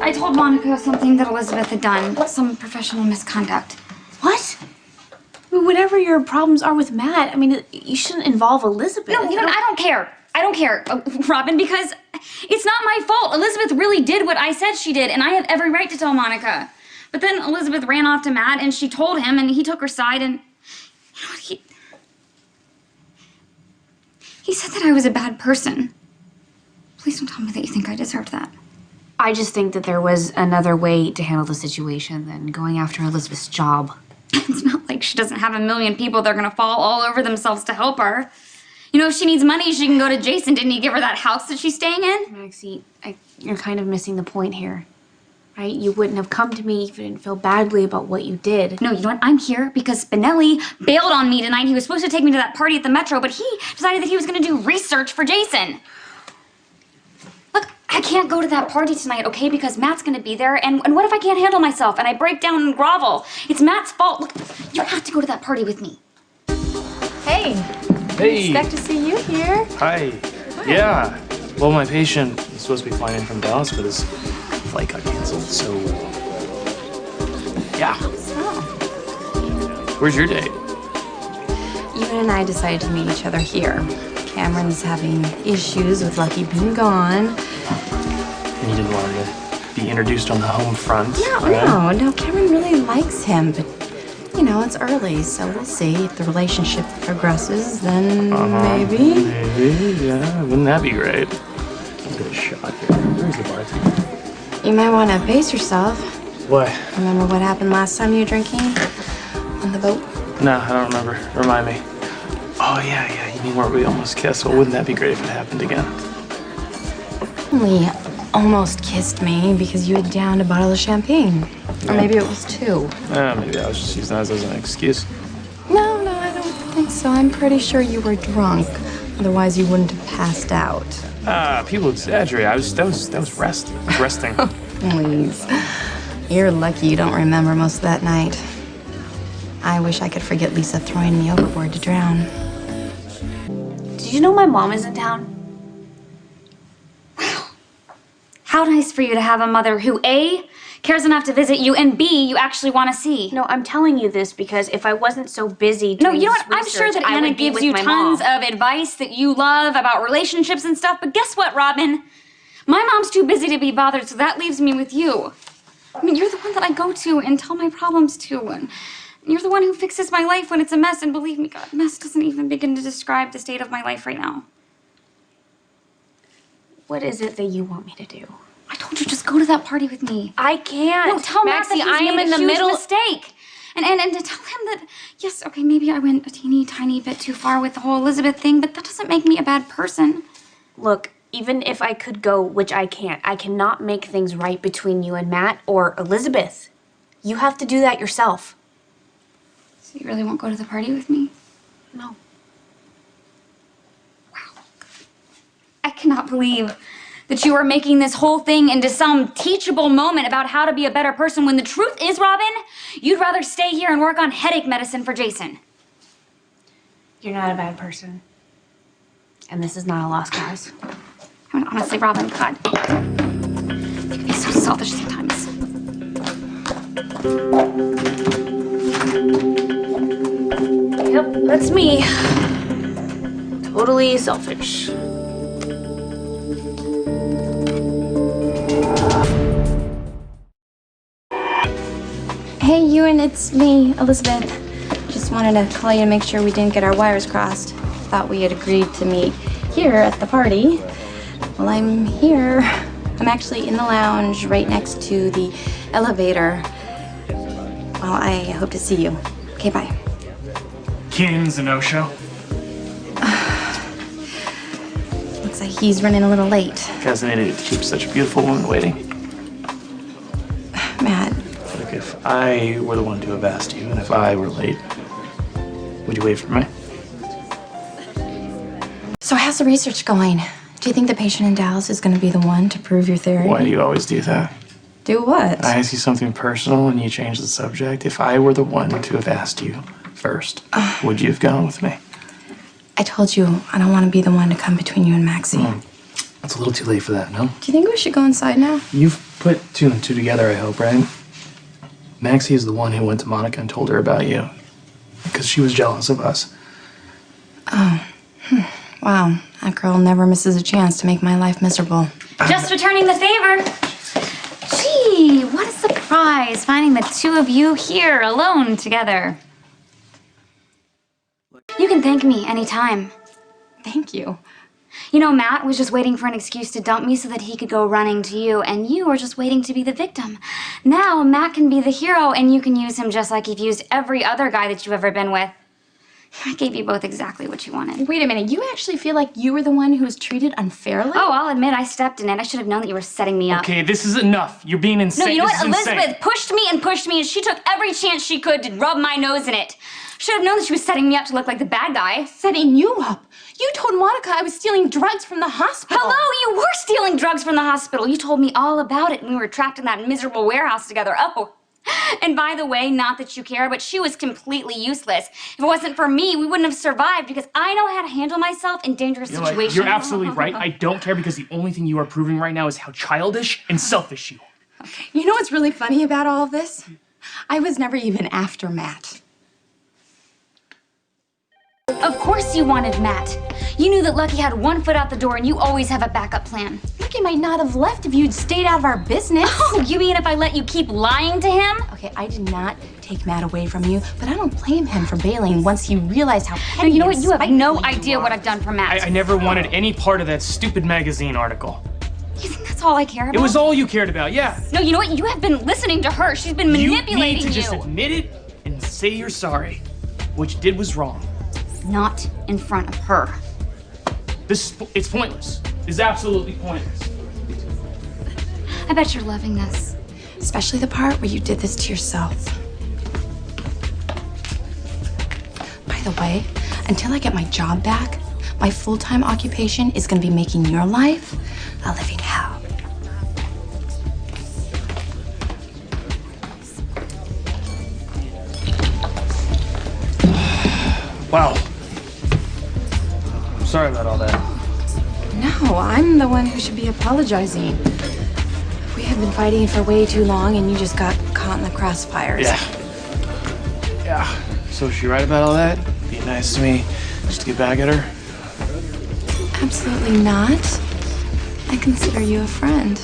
I told Monica something that Elizabeth had done. Some professional misconduct. What? I mean, whatever your problems are with Matt, I mean, you shouldn't involve Elizabeth. No, you know, I don't care. I don't care, Robin, because it's not my fault. Elizabeth really did what I said she did, and I have every right to tell Monica. But then Elizabeth ran off to Matt, and she told him, and he took her side, and you know what, he said that I was a bad person. Please don't tell me that you think I deserved that. I just think that there was another way to handle the situation than going after Elizabeth's job. It's not like she doesn't have a million people that are gonna fall all over themselves to help her. You know, if she needs money, she can go to Jason. Didn't he give her that house that she's staying in? Maxie, you're kind of missing the point here, right? You wouldn't have come to me if you didn't feel badly about what you did. No, you know what? I'm here because Spinelli bailed on me tonight. He was supposed to take me to that party at the Metro, but he decided that he was gonna do research for Jason. Look, I can't go to that party tonight, okay? Because Matt's gonna be there, and what if I can't handle myself and I break down and grovel? It's Matt's fault. Look, you have to go to that party with me. Hey. Hey. Expect to see you here. Hi. Yeah. Well, my patient is supposed to be flying in from Dallas, but his flight got canceled, so... Yeah. Oh. Where's your date? Ewan and I decided to meet each other here. Cameron's having issues with Lucky being gone. And you didn't want her to be introduced on the home front, No, no, Cameron really likes him, but, you know, it's early, so we'll see. If the relationship progresses, then maybe. Maybe, yeah. Wouldn't that be great? I'll get a shot here. Where's the bartender? You might want to pace yourself. What? Remember what happened last time you were drinking? On the boat? No, I don't remember. Remind me. Oh, yeah. You mean where we almost kissed? Well, wouldn't that be great if it happened again? Only almost kissed me because you had downed a bottle of champagne. Or maybe it was 2. Maybe I was just using that as an excuse. No, I don't think so. I'm pretty sure you were drunk. Otherwise, you wouldn't have passed out. People exaggerate. That was resting. Please. You're lucky you don't remember most of that night. I wish I could forget Lisa throwing me overboard to drown. Did you know my mom is in town? Wow. How nice for you to have a mother who, A, cares enough to visit you, and B, you actually want to see. No, I'm telling you this because if I wasn't so busy No, doing you know what? this I'm sure research, that I Anna would be gives with you my tons mom. of advice that you love about relationships and stuff, but guess what, Robin? My mom's too busy to be bothered, so that leaves me with you. I mean, you're the one that I go to and tell my problems to, and you're the one who fixes my life when it's a mess, and believe me, God, mess doesn't even begin to describe the state of my life right now. What is it that you want me to do? I told you, just go to that party with me. I can't. No, tell Maxie, Matt that I he's am made in a the huge middle mistake. And to tell him that, yes, okay, maybe I went a teeny tiny bit too far with the whole Elizabeth thing, but that doesn't make me a bad person. Look, even if I could go, which I can't, I cannot make things right between you and Matt or Elizabeth. You have to do that yourself. So you really won't go to the party with me? No. Wow. I cannot believe that you are making this whole thing into some teachable moment about how to be a better person when the truth is, Robin, you'd rather stay here and work on headache medicine for Jason. You're not a bad person. And this is not a lost cause. I mean, honestly, Robin, God, you can be so selfish sometimes. Yep, that's me. Totally selfish. Hey, Ewan, it's me, Elizabeth. Just wanted to call you to make sure we didn't get our wires crossed. Thought we had agreed to meet here at the party. Well, I'm here. I'm actually in the lounge right next to the elevator. Well, I hope to see you. Okay, bye. Keenan's a no-show. Looks like he's running a little late. Guy's an idiot to keep such a beautiful woman waiting. Matt. Look, if I were the one to have asked you, and if I were late, would you wait for me? So how's the research going? Do you think the patient in Dallas is going to be the one to prove your theory? Why do you always do that? Do what? I ask you something personal and you change the subject. If I were the one to have asked you first, would you have gone with me? I told you I don't want to be the one to come between you and Maxie. It's a little too late for that, no? Do you think we should go inside now? You've put two and two together, I hope, right? Maxie is the one who went to Monica and told her about you. Because she was jealous of us. Oh. Wow. That girl never misses a chance to make my life miserable. Just returning the favor. Gee, what a surprise finding the two of you here alone together. You can thank me anytime. Thank you. You know, Matt was just waiting for an excuse to dump me so that he could go running to you, and you were just waiting to be the victim. Now, Matt can be the hero, and you can use him just like you've used every other guy that you've ever been with. I gave you both exactly what you wanted. Wait a minute, you actually feel like you were the one who was treated unfairly? Oh, I'll admit I stepped in it. I should have known that you were setting me up. Okay, this is enough. You're being insane. No, you know This what? is insane. Elizabeth pushed me, and she took every chance she could to rub my nose in it. Should have known that she was setting me up to look like the bad guy. Setting you up? You told Monica I was stealing drugs from the hospital. Hello, you were stealing drugs from the hospital. You told me all about it when we were trapped in that miserable warehouse together. Oh, and by the way, not that you care, but she was completely useless. If it wasn't for me, we wouldn't have survived because I know how to handle myself in dangerous You know what? situations. You're absolutely right. I don't care because the only thing you are proving right now is how childish and selfish you are. You know what's really funny about all of this? I was never even after Matt. Of course you wanted Matt. You knew that Lucky had one foot out the door and you always have a backup plan. Lucky might not have left if you'd stayed out of our business. Oh, you mean if I let you keep lying to him? Okay, I did not take Matt away from you, but I don't blame him for bailing once he realized how petty No, you know what? and You have no spiteful you idea are. what I've done for Matt. I never wanted any part of that stupid magazine article. You think that's all I care about? It was all you cared about, yeah. No, you know what? You have been listening to her. She's been manipulating You need to just admit it and say you're sorry. What you did was wrong. Not in front of her. It's pointless. It's absolutely pointless. I bet you're loving this. Especially the part where you did this to yourself. By the way, until I get my job back, my full-time occupation is going to be making your life a living hell. Wow. Sorry about all that. No, I'm the one who should be apologizing. We have been fighting for way too long and you just got caught in the crossfires. Yeah. So is she right about all that? Be nice to me just to get back at her? Absolutely not. I consider you a friend.